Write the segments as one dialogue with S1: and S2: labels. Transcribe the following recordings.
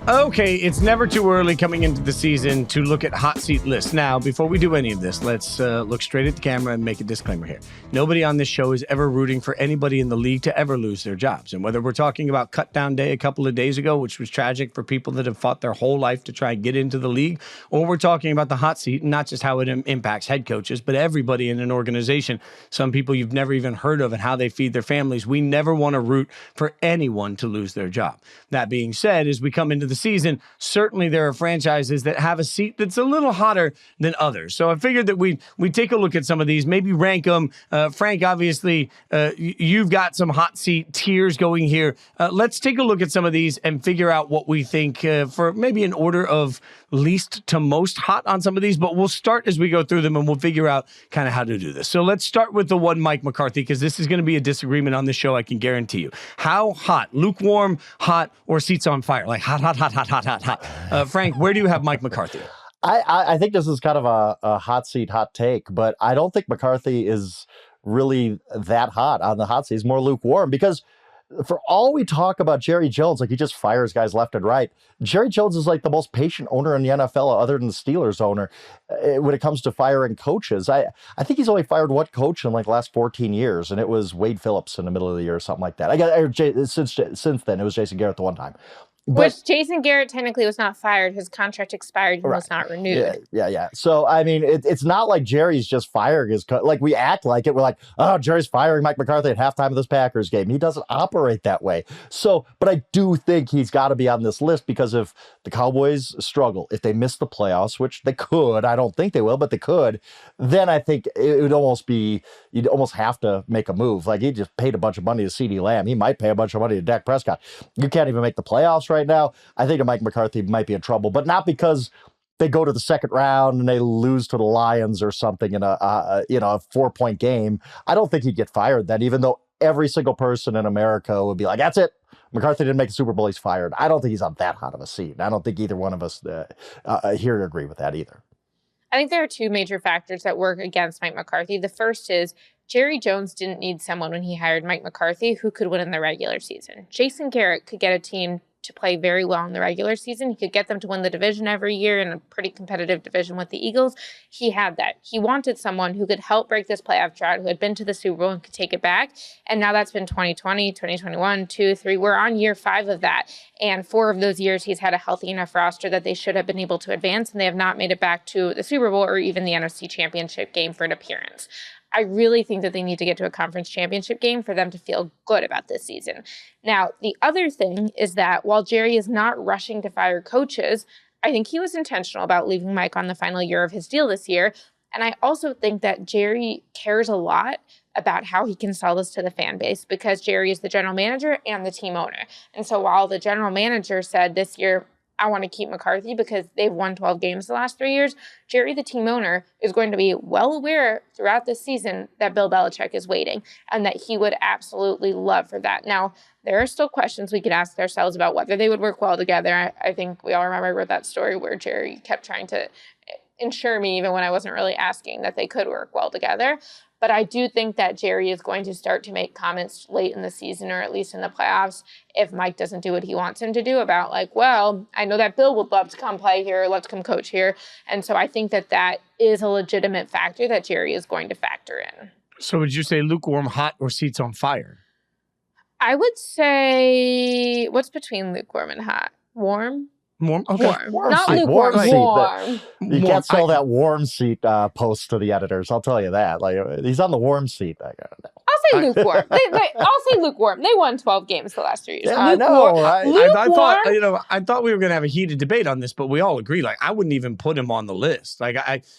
S1: Okay, it's never too early coming into the season to look at hot seat lists. Now, before we do any of this, let's look straight at the camera and make a disclaimer here. Nobody on this show is ever rooting for anybody in the league to ever lose their jobs. And whether we're talking about cut down day a couple of days ago, which was tragic for people that have fought their whole life to try and get into the league, or we're talking about the hot seat and not just how it impacts head coaches, but everybody in an organization, some people you've never even heard of and how they feed their families. We never want to root for anyone to lose their job. That being said, as we come into the season, certainly there are franchises that have a seat that's a little hotter than others. So I figured that we take a look at some of these, maybe rank them. Frank, obviously, you've got some hot seat tiers going here. Let's take a look at some of these and figure out what we think for maybe an order of least to most hot on some of these, but we'll start as we go through them and we'll figure out kind of how to do this. So let's start with the one Mike McCarthy, because this is going to be a disagreement on the show, I can guarantee you. How hot? Lukewarm, hot, or seats on fire? Like hot, hot, hot, hot, hot, hot, hot. Frank, where do you have Mike McCarthy?
S2: I think this is kind of a hot seat, hot take, but I don't think McCarthy is really that hot on the hot seat. He's more lukewarm because for all we talk about Jerry Jones, like he just fires guys left and right. Jerry Jones is like the most patient owner in the NFL other than the Steelers owner when it comes to firing coaches. I think he's only fired one coach in like the last 14 years, and it was Wade Phillips in the middle of the year or something like that. Since then, it was Jason Garrett the one time.
S3: Which Jason Garrett technically was not fired. His contract expired and was not renewed.
S2: Yeah. So, I mean, it's not like Jerry's just firing his like we act like it. We're like, oh, Jerry's firing Mike McCarthy at halftime of this Packers game. He doesn't operate that way. So, but I do think he's got to be on this list because if the Cowboys struggle, if they miss the playoffs, which they could, I don't think they will, but they could, then I think it would almost be, you'd almost have to make a move. Like he just paid a bunch of money to CeeDee Lamb. He might pay a bunch of money to Dak Prescott. You can't even make the playoffs right now. I think Mike McCarthy might be in trouble, but not because they go to the second round and they lose to the Lions or something in a 4-point game. I don't think he'd get fired then, even though every single person in America would be like, that's it. McCarthy didn't make the Super Bowl. He's fired. I don't think he's on that hot of a seat. I don't think either one of us here agree with that either.
S3: I think there are two major factors that work against Mike McCarthy. The first is Jerry Jones didn't need someone when he hired Mike McCarthy who could win in the regular season. Jason Garrett could get a team to play very well in the regular season. He could get them to win the division every year in a pretty competitive division with the Eagles. He had that. He wanted someone who could help break this playoff drought, who had been to the Super Bowl and could take it back. And now that's been 2020, 2021, 2, 3. We're on year 5 of that. And 4 of those years, he's had a healthy enough roster that they should have been able to advance, and they have not made it back to the Super Bowl or even the NFC Championship game for an appearance. I really think that they need to get to a conference championship game for them to feel good about this season. Now, the other thing is that while Jerry is not rushing to fire coaches, I think he was intentional about leaving Mike on the final year of his deal this year. And I also think that Jerry cares a lot about how he can sell this to the fan base because Jerry is the general manager and the team owner. And so while the general manager said this year, I want to keep McCarthy because they've won 12 games the last 3 years, Jerry, the team owner, is going to be well aware throughout this season that Bill Belichick is waiting and that he would absolutely love for that. Now, there are still questions we could ask ourselves about whether they would work well together. I think we all remember that story where Jerry kept trying to ensure me, even when I wasn't really asking, that they could work well together. But I do think that Jerry is going to start to make comments late in the season, or at least in the playoffs, if Mike doesn't do what he wants him to do about like, well, I know that Bill would love to come play here, let's come coach here. And so I think that that is a legitimate factor that Jerry is going to factor in.
S1: So would you say lukewarm, hot, or seats on fire?
S3: I would say, what's between lukewarm and hot? Warm?
S1: Warm? Okay.
S3: Warm. Not
S2: seat,
S3: lukewarm, warm.
S2: You can't sell that warm seat post to the editors. I'll tell you that. Like he's on the warm seat.
S3: I'll say lukewarm. I'll say lukewarm. They won 12 games the last 3 years.
S2: Yeah, I know.
S1: I thought we were going to have a heated debate on this, but we all agree. Like I wouldn't even put him on the list. Like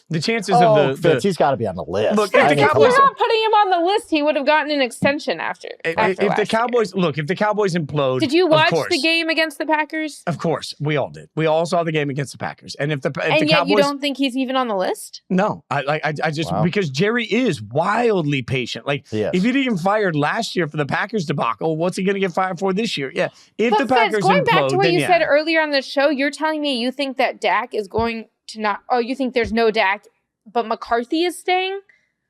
S1: the chances of
S2: Fitz, he's got to be on the list.
S1: Look,
S3: if the Cowboys are not putting him on the list, he would have gotten an extension after.
S1: If the Cowboys implode,
S3: did you watch the game against the Packers?
S1: Of course, we all did. We all saw the game against the Packers, and if the
S3: yet
S1: Cowboys,
S3: you don't think he's even on the list?
S1: No, I just because Jerry is wildly patient. Like if he didn't get fired last year for the Packers debacle, what's he going to get fired for this year? Yeah, if the Packers
S3: going
S1: implode,
S3: back to what you
S1: then
S3: said earlier on the show, you're telling me you think that Dak is going to not. Oh, you think there's no Dak, but McCarthy is staying?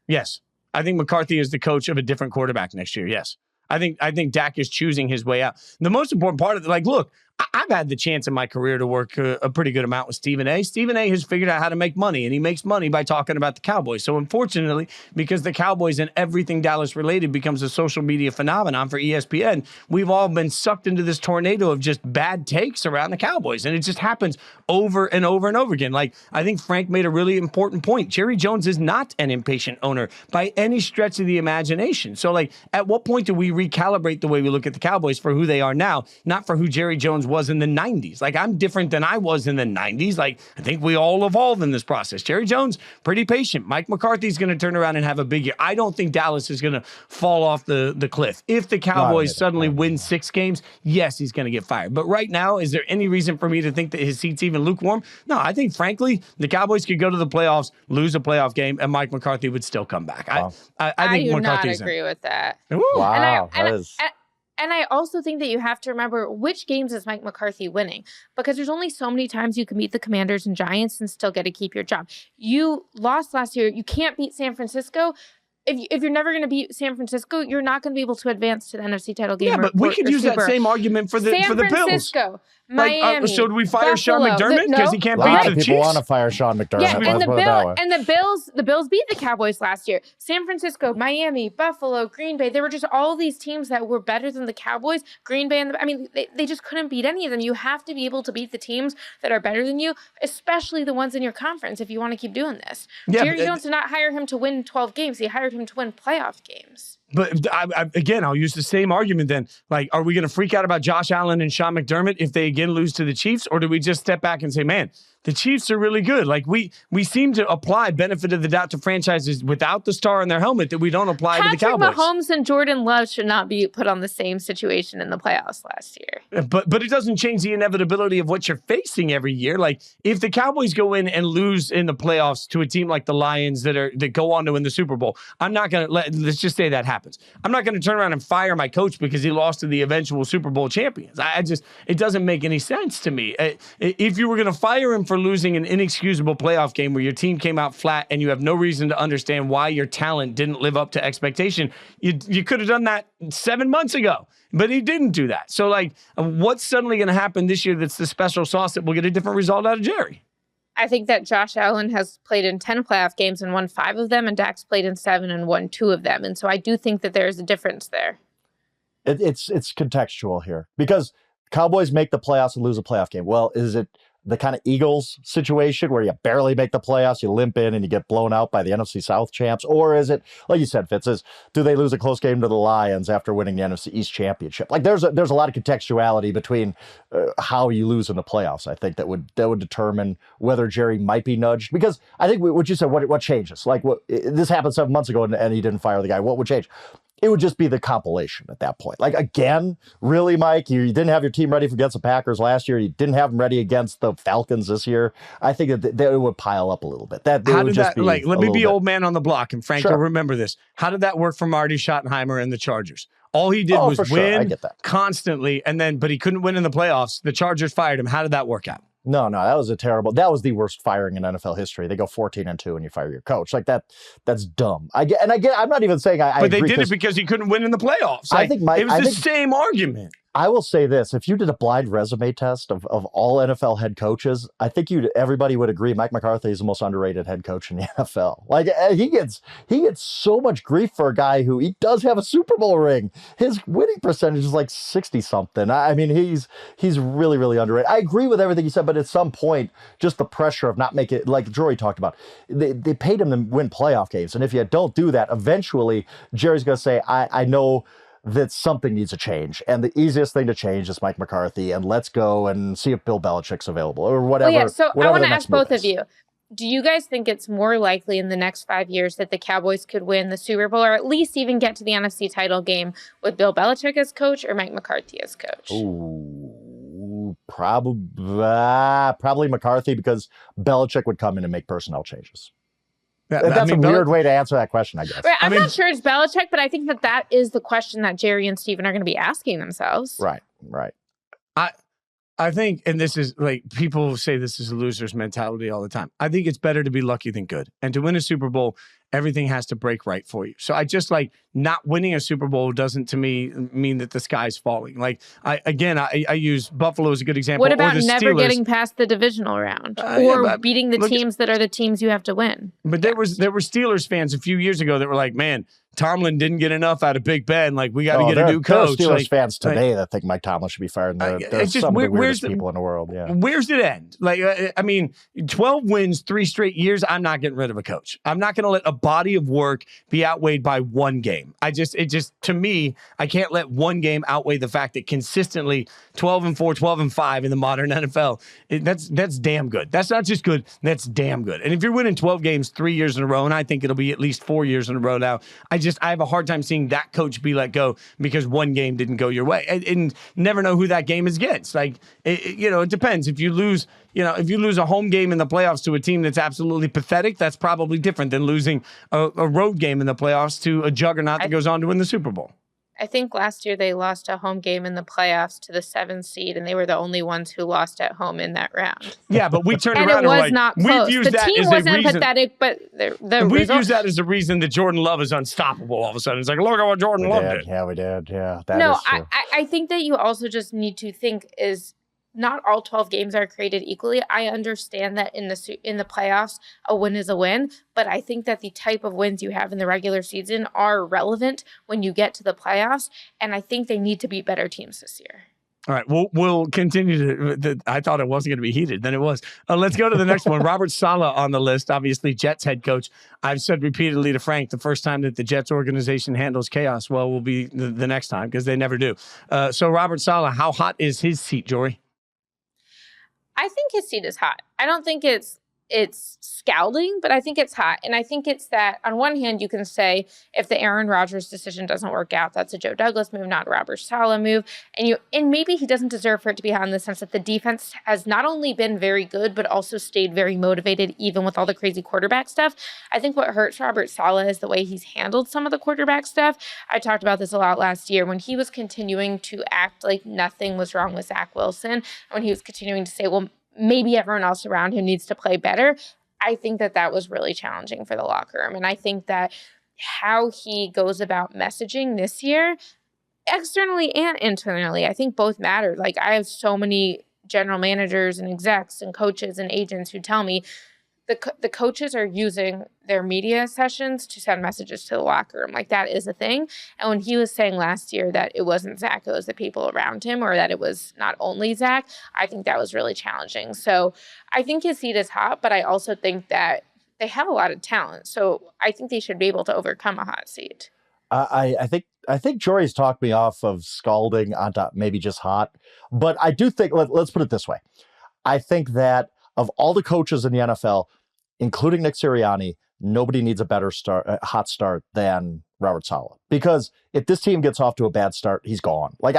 S1: Yes, I think McCarthy is the coach of a different quarterback next year. Yes. I think Dak is choosing his way out. The most important part of it, like, look, I've had the chance in my career to work a pretty good amount with Stephen A. Stephen A. has figured out how to make money, and he makes money by talking about the Cowboys. So unfortunately, because the Cowboys and everything Dallas related becomes a social media phenomenon for ESPN, we've all been sucked into this tornado of just bad takes around the Cowboys. And it just happens over and over and over again. Like, I think Frank made a really important point. Jerry Jones is not an impatient owner by any stretch of the imagination. So, like, at what point do we recalibrate the way we look at the Cowboys for who they are now, not for who Jerry Jones was in the 90s? Like, I'm different than I was in the 90s. Like, I think we all evolve in this process. Jerry Jones, pretty patient. Mike McCarthy's going to turn around and have a big year. I don't think Dallas is going to fall off the cliff. If the Cowboys suddenly win 6 games, yes, he's going to get fired. But right now, is there any reason for me to think that his seat's even lukewarm? No, I think, frankly, the Cowboys could go to the playoffs, lose a playoff game, and Mike McCarthy would still come back.
S2: Wow.
S1: I think
S3: do
S1: McCarthy's
S3: not agree with that.
S2: Wow.
S3: And I also think that you have to remember which games is Mike McCarthy winning, because there's only so many times you can beat the Commanders and Giants and still get to keep your job. You lost last year. You can't beat San Francisco. If you're never going to beat San Francisco, you're not going to be able to advance to the NFC title game.
S1: Yeah, but we could use that same argument for the Bills.
S3: San Francisco, Miami,
S1: so do we fire Sean
S3: Buffalo.
S1: McDermott because he can't beat the Chiefs?
S2: People want to fire Sean McDermott.
S3: Yeah, and the Bills beat the Cowboys last year. San Francisco, Miami, Buffalo, Green Bay. There were just all these teams that were better than the Cowboys. Green Bay, they just couldn't beat any of them. You have to be able to beat the teams that are better than you, especially the ones in your conference, if you want to keep doing this. Yeah, Jerry Jones did not hire him to win 12 games. He hired him to win playoff games.
S1: But again, I'll use the same argument then. Like, are we going to freak out about Josh Allen and Sean McDermott if they again lose to the Chiefs? Or do we just step back and say, man, the Chiefs are really good? Like, we seem to apply benefit of the doubt to franchises without the star on their helmet that we don't apply to the Cowboys.
S3: Patrick Mahomes and Jordan Love should not be put on the same situation in the playoffs last year.
S1: But it doesn't change the inevitability of what you're facing every year. Like, if the Cowboys go in and lose in the playoffs to a team like the Lions that go on to win the Super Bowl, I'm not going to let's just say that happens. I'm not going to turn around and fire my coach because he lost to the eventual Super Bowl champions. It doesn't make any sense to me. If you were going to fire him for losing an inexcusable playoff game where your team came out flat and you have no reason to understand why your talent didn't live up to expectation, you could have done that 7 months ago. But he didn't do that. So, like, what's suddenly going to happen this year that's the special sauce that will get a different result out of Jerry?
S3: I think that Josh Allen has played in 10 playoff games and won 5 of them, and Dak's played in 7 and won 2 of them. And so I do think that there's a difference there.
S2: It's contextual here because Cowboys make the playoffs and lose a playoff game. Well, is it the kind of Eagles situation where you barely make the playoffs, you limp in and you get blown out by the NFC South champs? Or is it, like you said, Fitz, do they lose a close game to the Lions after winning the NFC East championship? Like, there's a lot of contextuality between how you lose in the playoffs. I think that would determine whether Jerry might be nudged. Because I think what you said, what changes? Like, this happened 7 months ago and he didn't fire the guy. What would change? It would just be the compilation at that point. Like, again, really, Mike, you didn't have your team ready against the Packers last year. You didn't have them ready against the Falcons this year. I think that it would pile up a little bit. Let me be
S1: old man on the block, and Frank will remember this. How did that work for Marty Schottenheimer and the Chargers? All he did was win constantly, but he couldn't win in the playoffs. The Chargers fired him. How did that work out?
S2: No, that was the worst firing in NFL history. They go 14-2 and you fire your coach. Like that's dumb. I'm not even saying
S1: But they did it because he couldn't win in the playoffs. Like, it was the same argument.
S2: I will say this. If you did a blind resume test of all NFL head coaches, I think everybody would agree Mike McCarthy is the most underrated head coach in the NFL. Like, he gets so much grief for a guy who he does have a Super Bowl ring. His winning percentage is like 60-something. I mean, he's really, really underrated. I agree with everything you said, but at some point, just the pressure of not making it, like Jori talked about, they paid him to win playoff games. And if you don't do that, eventually Jerry's going to say, I know that something needs to change. And the easiest thing to change is Mike McCarthy, and let's go and see if Bill Belichick's available or whatever.
S3: Well, yeah, so I want to ask both of you. Do you guys think it's more likely in the next 5 years that the Cowboys could win the Super Bowl or at least even get to the NFC title game with Bill Belichick as coach or Mike McCarthy as coach?
S2: Ooh, probably McCarthy, because Belichick would come in and make personnel changes. That's a weird way to answer that question, I guess.
S3: Right, I'm not sure it's Belichick, but I think that is the question that Jerry and Steven are going to be asking themselves.
S2: Right.
S1: I think, and this is like, people say this is a loser's mentality all the time. I think it's better to be lucky than good. And to win a Super Bowl, everything has to break right for you. So I just like not winning a Super Bowl doesn't to me mean that the sky's falling. Like I use Buffalo as a good example.
S3: What about
S1: or the
S3: never
S1: Steelers.
S3: getting past the divisional round or beating the teams that are the teams you have to win?
S1: But there were Steelers fans a few years ago that were like, man, Tomlin didn't get enough out of Big Ben. Like, we got to get a new coach.
S2: There are Steelers
S1: like,
S2: fans today that think Mike Tomlin should be fired. There's just, some of the weirdest people in the world. Yeah.
S1: Where's it end? Like, I mean, 12 wins, 3 straight years. I'm not getting rid of a coach. I'm not going to let a body of work be outweighed by one game. To me, I can't let one game outweigh the fact that consistently 12-4, 12-5 in the modern NFL. That's damn good. That's not just good. That's damn good. And if you're winning 12 games 3 years in a row, and I think it'll be at least 4 years in a row now, I have a hard time seeing that coach be let go because one game didn't go your way, and never know who that game is against. Like, it depends. If you lose a home game in the playoffs to a team that's absolutely pathetic, that's probably different than losing a road game in the playoffs to a juggernaut that goes on to win the Super Bowl.
S3: I think last year they lost a home game in the playoffs to the 7th seed, and they were the only ones who lost at home in that round.
S1: Yeah, but we turned
S3: and
S1: around
S3: it was
S1: and
S3: not close.
S1: We've used
S3: the
S1: that
S3: team
S1: as
S3: wasn't
S1: a reason,
S3: pathetic, but
S1: we've used that as the reason that Jordan Love is unstoppable all of a sudden. It's like, look at what Jordan Love did.
S2: Yeah, we did. Yeah,
S3: I think that you also just need to think is not all 12 games are created equally. I understand that in the playoffs, a win is a win, but I think that the type of wins you have in the regular season are relevant when you get to the playoffs, and I think they need to beat better teams this year.
S1: All right, we'll continue to. I thought it wasn't going to be heated. Then it was. Let's go to the next one. Robert Saleh on the list, obviously Jets head coach. I've said repeatedly to Frank, the first time that the Jets organization handles chaos, will be the next time because they never do. So Robert Saleh, how hot is his seat, Jori?
S3: I think his seat is hot. I don't think it's scalding, but I think it's hot. And I think it's that on one hand, you can say if the Aaron Rodgers decision doesn't work out, that's a Joe Douglas move, not a Robert Saleh move. And maybe he doesn't deserve for it to be hot in the sense that the defense has not only been very good, but also stayed very motivated, even with all the crazy quarterback stuff. I think what hurts Robert Saleh is the way he's handled some of the quarterback stuff. I talked about this a lot last year when he was continuing to act like nothing was wrong with Zach Wilson, when he was continuing to say, well, maybe everyone else around him needs to play better. I think that was really challenging for the locker room. And I think that how he goes about messaging this year, externally and internally, I think both matter. Like, I have so many general managers and execs and coaches and agents who tell me the coaches are using their media sessions to send messages to the locker room. Like, that is a thing. And when he was saying last year that it wasn't Zach, it was the people around him, or that it was not only Zach, I think that was really challenging. So I think his seat is hot, but I also think that they have a lot of talent. So I think they should be able to overcome a hot seat.
S2: I think Jori's talked me off of scalding onto maybe just hot, but I do think, let's put it this way. I think that of all the coaches in the NFL, including Nick Sirianni, nobody needs a better hot start than Robert Saleh. Because if this team gets off to a bad start, he's gone. Like,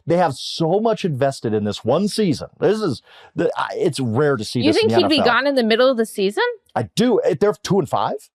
S2: they have so much invested in this one season. It's rare to see this in the NFL.
S3: You think he'd be gone in the middle of the season?
S2: I do. They're 2-5.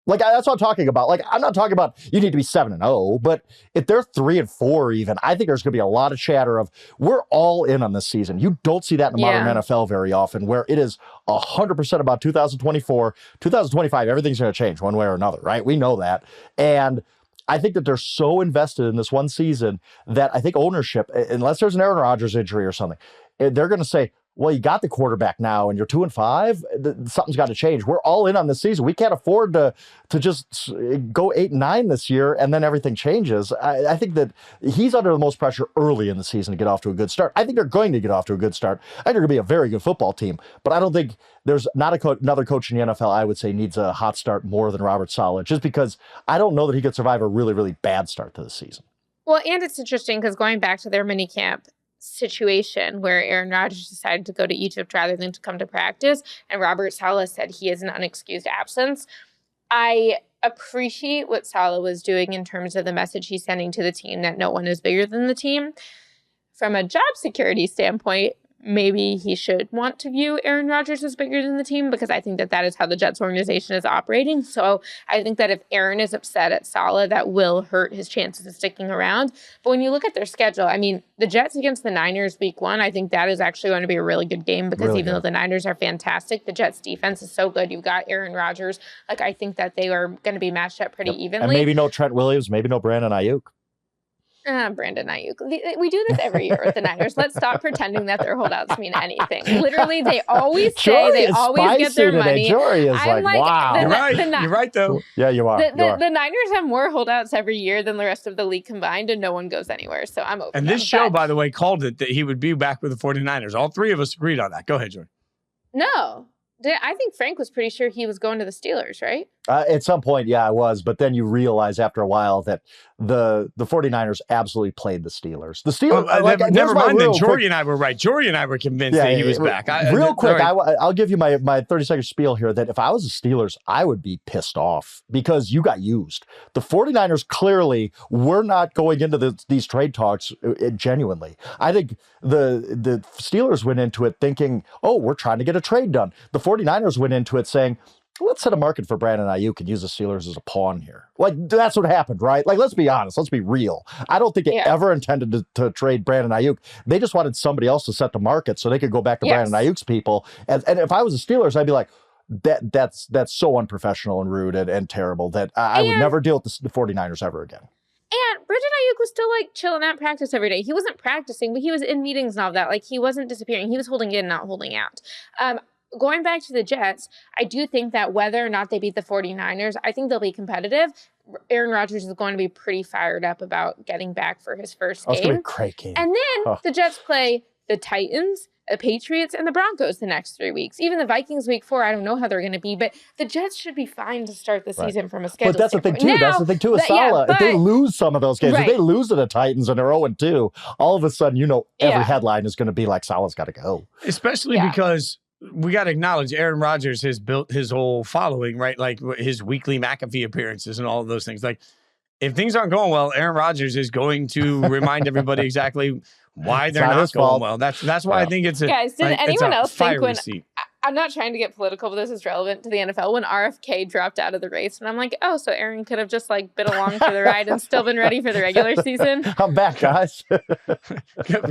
S2: Like, that's what I'm talking about. Like, I'm not talking about you need to be 7-0, but if they're 3-4 even, I think there's going to be a lot of chatter of we're all in on this season. You don't see that in the modern NFL very often, where it is 100% about 2024, 2025. Everything's going to change one way or another, right? We know that. And I think that they're so invested in this one season that I think ownership, unless there's an Aaron Rodgers injury or something, they're going to say, well, you got the quarterback now and you're 2-5. Something's got to change. We're all in on this season. We can't afford to just go 8-9 this year and then everything changes. I think that he's under the most pressure early in the season to get off to a good start. I think they're going to get off to a good start. I think they're going to be a very good football team, but I don't think there's not another coach in the NFL I would say needs a hot start more than Robert Saleh, just because I don't know that he could survive a really, really bad start to the season.
S3: Well, and it's interesting because going back to their mini camp situation where Aaron Rodgers decided to go to Egypt rather than to come to practice, and Robert Saleh said he is an unexcused absence. I appreciate what Saleh was doing in terms of the message he's sending to the team that no one is bigger than the team. From a job security standpoint, maybe he should want to view Aaron Rodgers as bigger than the team, because I think that that is how the Jets organization is operating. So I think that if Aaron is upset at Saleh, that will hurt his chances of sticking around. But when you look at their schedule, I mean, the Jets against the Niners week 1, I think that is actually going to be a really good game, because
S2: Really
S3: even
S2: good.
S3: though the Niners are fantastic, the Jets defense is so good. You've got Aaron Rodgers. Like, I think that they are going to be matched up pretty evenly.
S2: And maybe no Trent Williams, maybe no Brandon Ayuk.
S3: Brandon Ayuk. We do this every year with the Niners. Let's stop pretending that their holdouts mean anything. Literally, they always say
S2: Jori
S3: they
S2: is
S3: always get their
S2: spicy
S3: money.
S2: today. Jori is
S3: I'm
S2: like, wow.
S1: You're right. You're right, though.
S2: Yeah, you are.
S3: The Niners have more holdouts every year than the rest of the league combined, and no one goes anywhere. So I'm over.
S1: And this show, by the way, called it that he would be back with the 49ers. All three of us agreed on that. Go ahead, Jori.
S3: No. I think Frank was pretty sure he was going to the Steelers, right?
S2: At some point, yeah, I was. But then you realize after a while that the 49ers absolutely played the Steelers. The Steelers.
S1: Never mind that. Jori and I were right. Jori and I were convinced that he was back.
S2: Real quick,
S1: right.
S2: I'll give you my 30-second spiel here that if I was the Steelers, I would be pissed off because you got used. The 49ers clearly were not going into these trade talks genuinely. I think the Steelers went into it thinking, oh, we're trying to get a trade done. The 49ers went into it saying, let's set a market for Brandon Ayuk and use the Steelers as a pawn here. Like, that's what happened, right? Like, let's be honest. Let's be real. I don't think they ever intended to trade Brandon Ayuk. They just wanted somebody else to set the market so they could go back to Brandon Ayuk's people. And if I was the Steelers, I'd be like, that's so unprofessional and rude and terrible that I would never deal with the 49ers ever again.
S3: And Brandon Ayuk was still, like, chilling at practice every day. He wasn't practicing, but he was in meetings and all that. Like, he wasn't disappearing. He was holding in, not holding out. Going back to the Jets, I do think that whether or not they beat the 49ers, I think they'll be competitive. Aaron Rodgers is going to be pretty fired up about getting back for his first game.
S2: It's going to be a great game.
S3: And then the Jets play the Titans, the Patriots, and the Broncos the next 3 weeks. Even the Vikings week 4, I don't know how they're going to be, but the Jets should be fine to start the season from a schedule
S2: But that's
S3: standpoint.
S2: the thing, too, with Saleh. If they lose some of those games, if they lose to the Titans and they're 0-2, all of a sudden, every headline is going to be like, Saleh's got to go.
S1: Especially because we got to acknowledge Aaron Rodgers has built his whole following, right? Like his weekly McAfee appearances and all of those things. Like, if things aren't going well, Aaron Rodgers is going to remind everybody exactly why they're not going well. That's why I think it's a
S3: guys. Did anyone else think when
S1: seat.
S3: I'm not trying to get political, but this is relevant to the NFL, when RFK dropped out of the race, and I'm like, oh, so Aaron could have just like been along for the ride and still been ready for the regular season.
S2: I'm back, guys.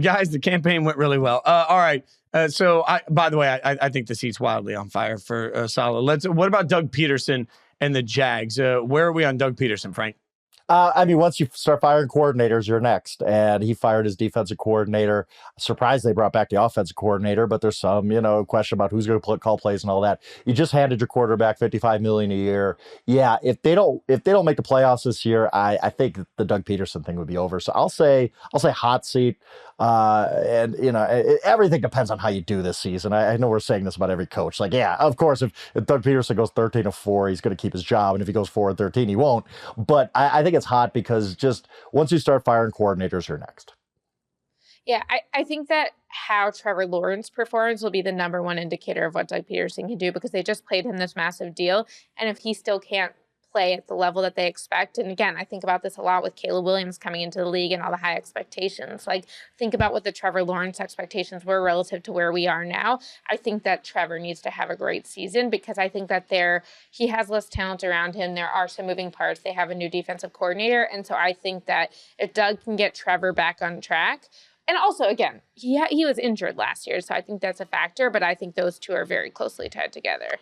S1: Guys, the campaign went really well. All right. So, by the way, I think the seat's wildly on fire for Saleh. What about Doug Peterson and the Jags? Where are we on Doug Peterson, Frank?
S2: I mean, once you start firing coordinators, you're next. And he fired his defensive coordinator. Surprised they brought back the offensive coordinator, but there's some, question about who's going to call plays and all that. You just handed your quarterback $55 million a year. Yeah, if they don't make the playoffs this year, I think the Doug Peterson thing would be over. So I'll say hot seat. And everything depends on how you do this season. I know we're saying this about every coach. Like, yeah, of course, if Doug Peterson goes 13-4, he's going to keep his job, and if he goes 4-13, he won't. But I think it's hot because just once you start firing coordinators, you're next.
S3: Yeah, I think that how Trevor Lawrence performs will be the number one indicator of what Doug Peterson can do, because they just played him this massive deal, and if he still can't play at the level that they expect. And again, I think about this a lot with Caleb Williams coming into the league and all the high expectations. Like, think about what the Trevor Lawrence expectations were relative to where we are now. I think that Trevor needs to have a great season, because I think that he has less talent around him. There are some moving parts. They have a new defensive coordinator. And so I think that if Doug can get Trevor back on track, and also, again, he was injured last year, so I think that's a factor, but I think those two are very closely tied together.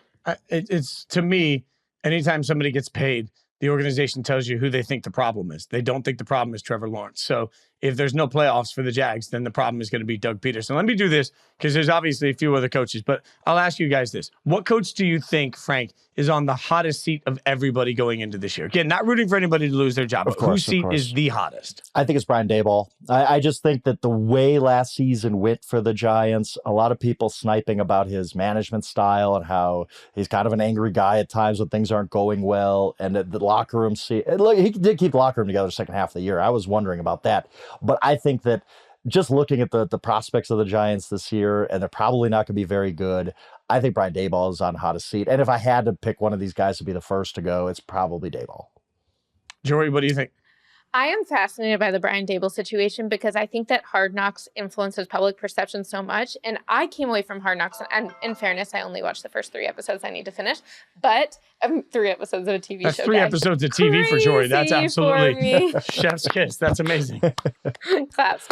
S1: It's, to me, anytime somebody gets paid, the organization tells you who they think the problem is. They don't think the problem is Trevor Lawrence. So if there's no playoffs for the Jags, then the problem is going to be Doug Peterson. Let me do this, because there's obviously a few other coaches, but I'll ask you guys this. What coach do you think, Frank, is on the hottest seat of everybody going into this year? Again, not rooting for anybody to lose their job, but whose seat is the hottest?
S2: I think it's Brian Daboll. I just think that the way last season went for the Giants, a lot of people sniping about his management style and how he's kind of an angry guy at times when things aren't going well, and the locker room look, he did keep the locker room together the second half of the year. I was wondering about that. But I think that just looking at the prospects of the Giants this year, and they're probably not going to be very good, I think Brian Daboll is on hottest seat. And if I had to pick one of these guys to be the first to go, it's probably Daboll.
S1: Jori, what do you think?
S3: I am fascinated by the Brian Daboll situation because I think that Hard Knocks influences public perception so much. And I came away from Hard Knocks, and in fairness, I only watched the first 3 episodes. I need to finish. But 3 episodes of a TV
S1: That's
S3: show.
S1: 3
S3: guys.
S1: episodes of TV for Jori. That's
S3: Crazy
S1: absolutely
S3: for me.
S1: chef's kiss. That's amazing.
S3: Claps.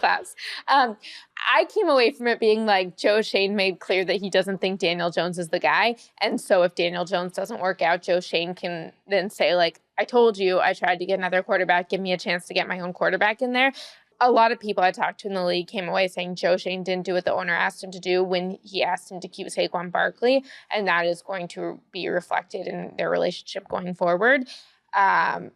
S3: I came away from it being like Joe Shane made clear that he doesn't think Daniel Jones is the guy. And so if Daniel Jones doesn't work out, Joe Shane can then say, like, I told you I tried to get another quarterback. Give me a chance to get my own quarterback in there. A lot of people I talked to in the league came away saying Joe Shane didn't do what the owner asked him to do when he asked him to keep Saquon Barkley. And that is going to be reflected in their relationship going forward. I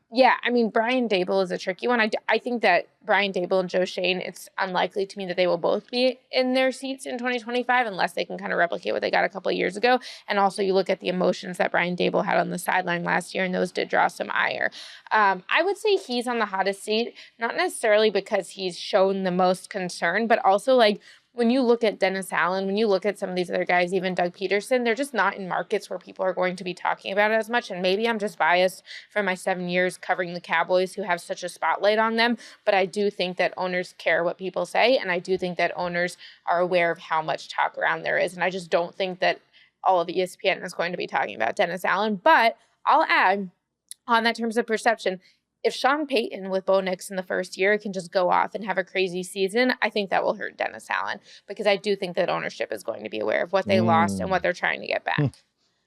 S3: mean, Brian Daboll is a tricky one. I think that Brian Daboll and Joe Shane, it's unlikely to me that they will both be in their seats in 2025 unless they can kind of replicate what they got a couple of years ago. And also you look at the emotions that Brian Daboll had on the sideline last year, and those did draw some ire. I would say he's on the hottest seat, not necessarily because he's shown the most concern, but also like when you look at Dennis Allen, when you look at some of these other guys, even Doug Peterson, they're just not in markets where people are going to be talking about it as much. And maybe I'm just biased from my 7 years covering the Cowboys who have such a spotlight on them. But I do think that owners care what people say. And I do think that owners are aware of how much talk around there is. And I just don't think that all of ESPN is going to be talking about Dennis Allen. But I'll add on that terms of perception, if Sean Payton with Bo Nix in the first year can just go off and have a crazy season, I think that will hurt Dennis Allen because I do think that ownership is going to be aware of what they lost and what they're trying to get back.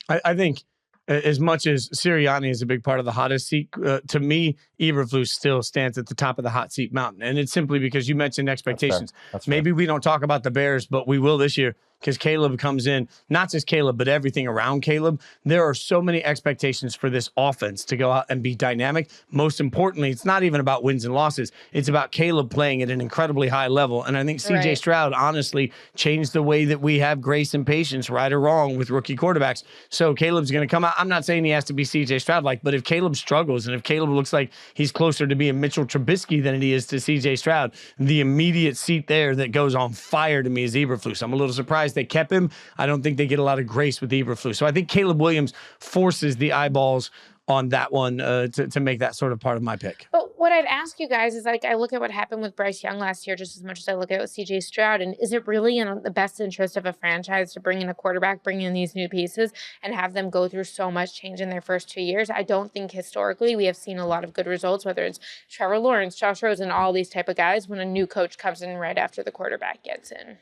S1: I think as much as Sirianni is a big part of the hottest seat, to me, Eberflus still stands at the top of the hot seat mountain. And it's simply because you mentioned expectations.
S2: That's fair.
S1: Maybe we don't talk about the Bears, but we will this year because Caleb comes in, not just Caleb, but everything around Caleb. There are so many expectations for this offense to go out and be dynamic. Most importantly, it's not even about wins and losses. It's about Caleb playing at an incredibly high level. And I think CJ Stroud honestly changed the way that we have grace and patience, right or wrong, with rookie quarterbacks. So Caleb's going to come out. I'm not saying he has to be CJ Stroud-like, but if Caleb struggles and if Caleb looks like he's closer to being Mitchell Trubisky than he is to CJ Stroud, the immediate seat there that goes on fire to me is Eberflus. I'm a little surprised they kept him. I don't think they get a lot of grace with Eberflus. So I think Caleb Williams forces the eyeballs on that one to make that sort of part of my pick.
S3: But what I'd ask you guys is, like, I look at what happened with Bryce Young last year just as much as I look at it with CJ Stroud. And is it really in the best interest of a franchise to bring in a quarterback, bring in these new pieces, and have them go through so much change in their first 2 years? I don't think historically we have seen a lot of good results, whether it's Trevor Lawrence, Josh Rosen, all these type of guys, when a new coach comes in right after the quarterback gets in.